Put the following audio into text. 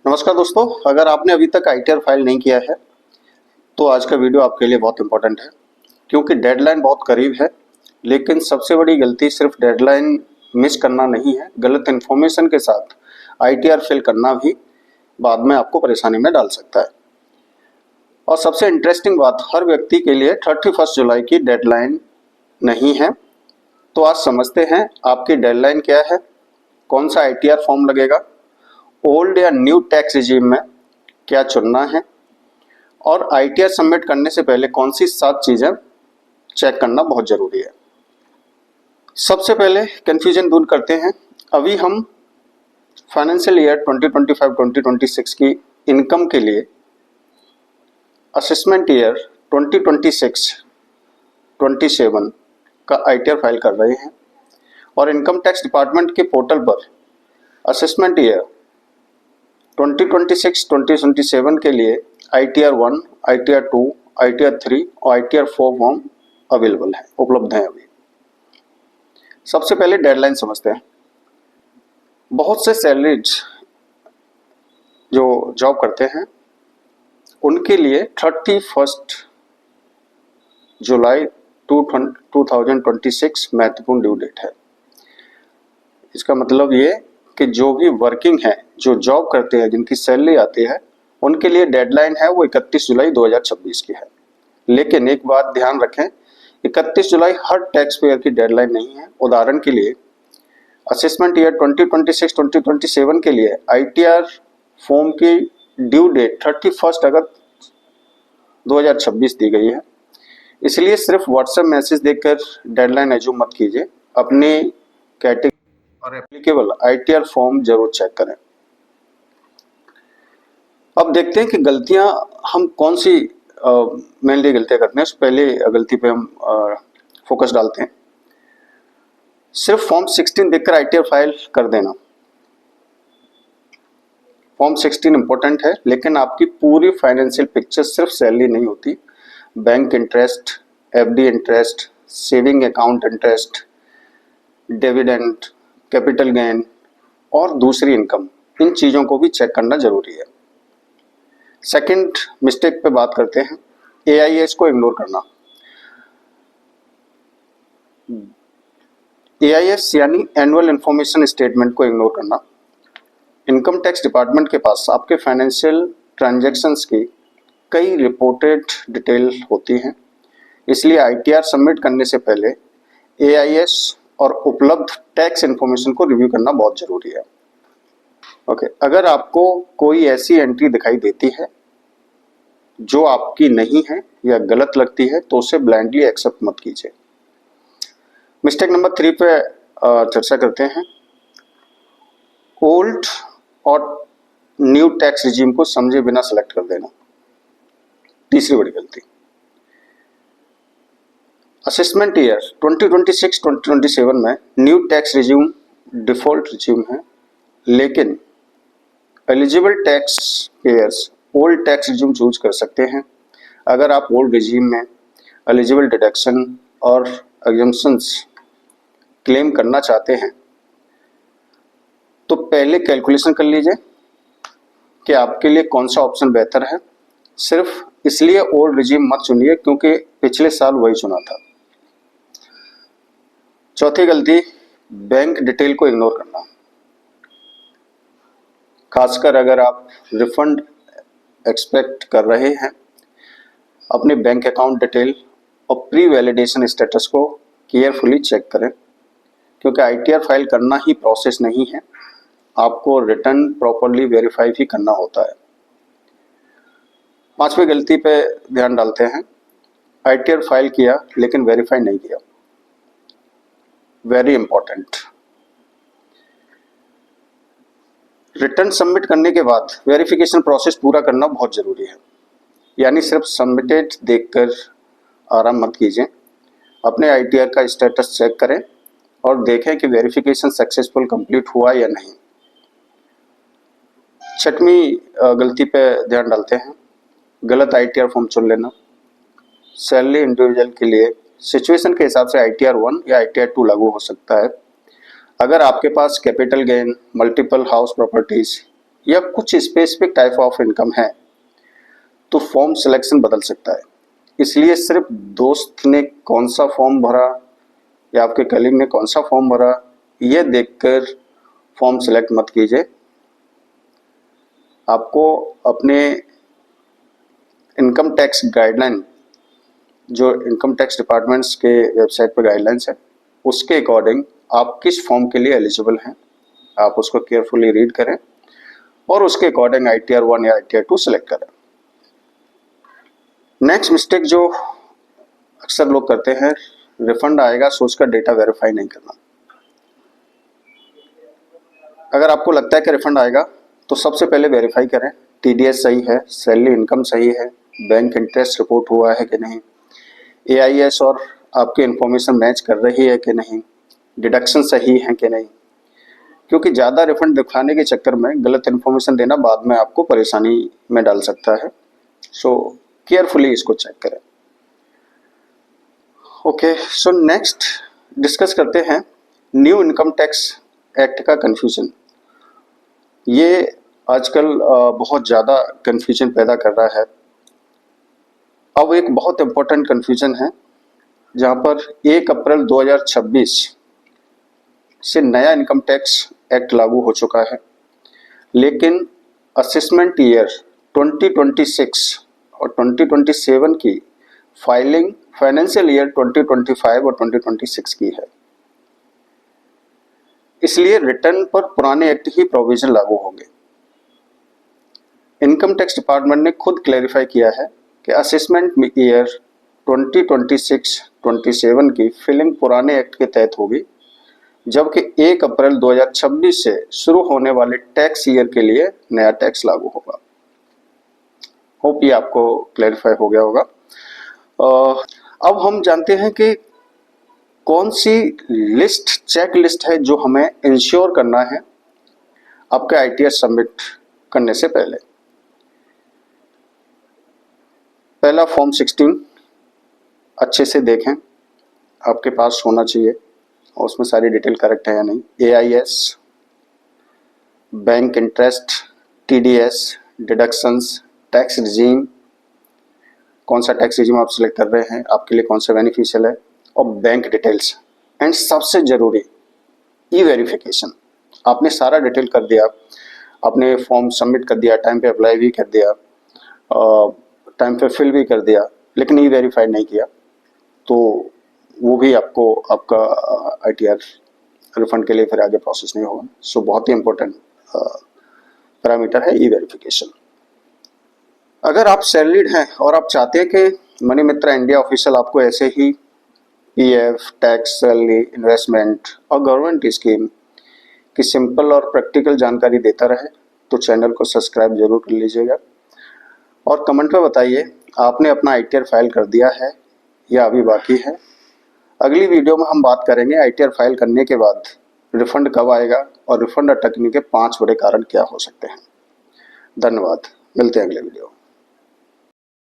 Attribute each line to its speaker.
Speaker 1: नमस्कार दोस्तों, अगर आपने अभी तक आईटीआर फाइल नहीं किया है तो आज का वीडियो आपके लिए बहुत इंपॉर्टेंट है क्योंकि डेडलाइन बहुत करीब है। लेकिन सबसे बड़ी गलती सिर्फ डेडलाइन मिस करना नहीं है, गलत इन्फॉर्मेशन के साथ आईटीआर फिल करना भी बाद में आपको परेशानी में डाल सकता है। और सबसे इंटरेस्टिंग बात, हर व्यक्ति के लिए 31 जुलाई की डेडलाइन नहीं है। तो आज समझते हैं आपकी डेडलाइन क्या है, कौन सा आईटीआर फॉर्म लगेगा, ओल्ड या न्यू टैक्स रिजीम में क्या चुनना है और आईटीआर सबमिट करने से पहले कौन सी 7 चीजें चेक करना बहुत जरूरी है। सबसे पहले कंफ्यूजन दूर करते हैं। अभी हम फाइनेंशियल ईयर 2025-2026 की इनकम के लिए असेसमेंट ईयर 2026-27 का आईटीआर फाइल कर रहे हैं और इनकम टैक्स डिपार्टमेंट के पोर्टल पर असेसमेंट ईयर 2026-2027 के लिए आईटीआर 1, आईटीआर 2, आईटीआर 3 और आईटीआर 4 फॉर्म अवेलेबल है, उपलब्ध हैं अभी। सबसे पहले डेडलाइन समझते हैं। बहुत से सैलरीज जो जॉब करते हैं उनके लिए 31 जुलाई 2026 महत्वपूर्ण ड्यू डेट है। इसका मतलब ये कि जो भी वर्किंग है, जो जॉब करते हैं, जिनकी सैलरी आती है, उनके लिए डेडलाइन है वो 31 जुलाई 2026 की है। लेकिन एक बात ध्यान रखें, 31 जुलाई हर टैक्स पेयर की डेडलाइन नहीं है। उदाहरण के लिए असेसमेंट ईयर 2026-2027 के लिए आईटीआर फॉर्म की ड्यू डेट 31 अगस्त 2026 दी गई है। इसलिए सिर्फ व्हाट्सएप मैसेज देखकर डेडलाइन एज्यूम मत कीजिए, अपनी कैटेगरी और एप्लीकेबल आईटीआर फॉर्म जरूर चेक करें। अब देखते हैं कि गलतियां हम कौन सी मेनली गलतियां करते हैं। पहले गलती पे हम फोकस डालते हैं। सिर्फ फॉर्म 16 देखकर आईटीआर फाइल कर देना। फॉर्म 16 इंपॉर्टेंट है, लेकिन आपकी पूरी फाइनेंशियल पिक्चर सिर्फ सैलरी नहीं होती। Bank interest, FD interest, saving account interest, dividend, capital gain और दूसरी इनकम, इन चीजों को भी चेक करना जरूरी है। सेकंड मिस्टेक पे बात करते हैं, एआईएस को इग्नोर करना। एआईएस यानी एनुअल इंफॉर्मेशन स्टेटमेंट को इग्नोर करना। इनकम टैक्स डिपार्टमेंट के पास आपके फाइनेंशियल ट्रांजैक्शंस की कई रिपोर्टेड डिटेल होती हैं, इसलिए आईटीआर सबमिट करने से पहले एआईएस और उपलब्ध टैक्स इन्फॉर्मेशन को रिव्यू करना बहुत जरूरी है। ओके, अगर आपको कोई ऐसी एंट्री दिखाई देती है जो आपकी नहीं है या गलत लगती है तो उसे ब्लाइंडली एक्सेप्ट मत कीजिए। मिस्टेक नंबर 3 पे चर्चा करते हैं। ओल्ड और न्यू टैक्स रिजीम को समझे बिना सेलेक्ट कर देना, तीसरी बड़ी गलती। असेसमेंट ईयर 2026-2027 में new tax regime default regime है, लेकिन eligible tax payers old tax regime choose कर सकते हैं। अगर आप ओल्ड रिजीम में एलिजिबल डिडक्शन और एग्जम्पशंस क्लेम करना चाहते हैं तो पहले कैलकुलेशन कर लीजिए कि आपके लिए कौन सा ऑप्शन बेहतर है। सिर्फ इसलिए ओल्ड रिजीम मत चुनिए क्योंकि पिछले साल वही चुना था। चौथी गलती, बैंक डिटेल को इग्नोर करना। खासकर अगर आप रिफंड एक्सपेक्ट कर रहे हैं, अपने बैंक अकाउंट डिटेल और प्री वैलिडेशन स्टेटस को केयरफुली चेक करें, क्योंकि आईटीआर फाइल करना ही प्रोसेस नहीं है, आपको रिटर्न प्रॉपरली वेरीफाई भी करना होता है। पांचवी गलती पे ध्यान डालते हैं, आईटीआर फाइल किया लेकिन वेरीफाई नहीं किया। Very important. रिटर्न सबमिट करने के बाद वेरिफिकेशन प्रोसेस पूरा करना बहुत जरूरी है, यानी सिर्फ सबमिटेड देखकर आराम मत कीजिए। अपने आईटीआर का स्टेटस चेक करें और देखें कि वेरिफिकेशन सक्सेसफुल कंप्लीट हुआ या नहीं। छठवीं गलती पे ध्यान डालते हैं, गलत आईटीआर फॉर्म चुन लेना। सैलरी इंडिविजुअल के लिए सिचुएशन के हिसाब से आईटीआर 1 या आईटीआर 2 लागू हो सकता है। अगर आपके पास capital gain, multiple house properties या कुछ स्पेसिफिक टाइप ऑफ इनकम है तो फॉर्म सिलेक्शन बदल सकता है। इसलिए सिर्फ दोस्त ने कौन सा फॉर्म भरा या आपके कलीग ने कौन सा फॉर्म भरा ये देखकर फॉर्म सिलेक्ट मत कीजिए। आपको अपने इनकम टैक्स गाइडलाइन, जो इनकम टैक्स डिपार्टमेंट्स के वेबसाइट पर गाइडलाइंस है, उसके अकॉर्डिंग आप किस फॉर्म के लिए एलिजिबल हैं आप उसको केयरफुली रीड करें और उसके अकॉर्डिंग ITR 1 या ITR 2 सिलेक्ट करें। नेक्स्ट मिस्टेक जो अक्सर लोग करते हैं, रिफंड आएगा सोचकर डेटा वेरीफाई नहीं करना। अगर आपको लगता है कि रिफंड आएगा तो सबसे पहले वेरीफाई करें TDS सही है, सैलरी इनकम सही है, बैंक इंटरेस्ट रिपोर्ट हुआ है कि नहीं, AIS और आपकी इन्फॉर्मेशन मैच कर रही है कि नहीं, डिडक्शन सही है कि नहीं, क्योंकि ज़्यादा रिफंड दिखाने के चक्कर में गलत इन्फॉर्मेशन देना बाद में आपको परेशानी में डाल सकता है। सो केयरफुली इसको चेक करें। ओके, सो नेक्स्ट डिस्कस करते हैं न्यू इनकम टैक्स एक्ट का कन्फ्यूजन। ये आजकल बहुत ज़्यादा कन्फ्यूजन पैदा कर रहा है। अब एक बहुत इम्पोर्टेंट कन्फ्यूजन है जहाँ पर 1 अप्रैल 2026 से नया इनकम टैक्स एक्ट लागू हो चुका है, लेकिन असेसमेंट ईयर 2026 और 2027 की फाइलिंग फाइनेंशियल ईयर 2025 और 2026 की है। इसलिए रिटर्न पर पुराने एक्ट ही प्रोविजन लागू होंगे। इनकम टैक्स डिपार्टमेंट ने खुद क्लैरिफाई किया है कि असेसमेंट ईयर 2026-27 की फिलिंग पुराने एक्ट के तहत होगी, जबकि 1 अप्रैल 2026 से शुरू होने वाले टैक्स ईयर के लिए नया टैक्स लागू होगा। होप ये आपको क्लैरिफाई हो गया होगा। अब हम जानते हैं कि कौन सी लिस्ट, चेक लिस्ट है जो हमें इंश्योर करना है आपके ITR सबमिट करने से पहले। पहला फॉर्म 16 अच्छे से देखें, आपके पास होना चाहिए और उसमें सारी डिटेल करेक्ट है या नहीं। AIS, bank interest, TDS, deductions, tax regime, कौन सा टैक्स रिजीम आप सिलेक्ट कर रहे हैं, आपके लिए कौन सा बेनिफिशियल है, और बैंक डिटेल्स, एंड सबसे ज़रूरी E-वेरिफिकेशन। आपने सारा डिटेल कर दिया, आपने फॉर्म सबमिट कर दिया, टाइम पे अप्लाई भी कर दिया, टाइम पे फिल भी कर दिया, लेकिन E-वेरीफाई नहीं किया तो वो भी आपको आपका ITR रिफंड के लिए फिर आगे प्रोसेस नहीं होगा। सो बहुत ही इम्पोर्टेंट पैरामीटर है E-वेरिफिकेशन। अगर आप सैलरीड हैं और आप चाहते हैं कि मनी मित्रा इंडिया ऑफिशियल आपको ऐसे ही PF, टैक्स, सैलरी, इन्वेस्टमेंट और गवर्नमेंट स्कीम की सिंपल और प्रैक्टिकल जानकारी देता रहे तो चैनल को सब्सक्राइब जरूर कर लीजिएगा और कमेंट में बताइए आपने अपना ITR फाइल कर दिया है या अभी बाकी है। अगली वीडियो में हम बात करेंगे ITR फाइल करने के बाद रिफंड कब आएगा और रिफंड अटकने के 5 बड़े कारण क्या हो सकते हैं। धन्यवाद, मिलते हैं अगले वीडियो।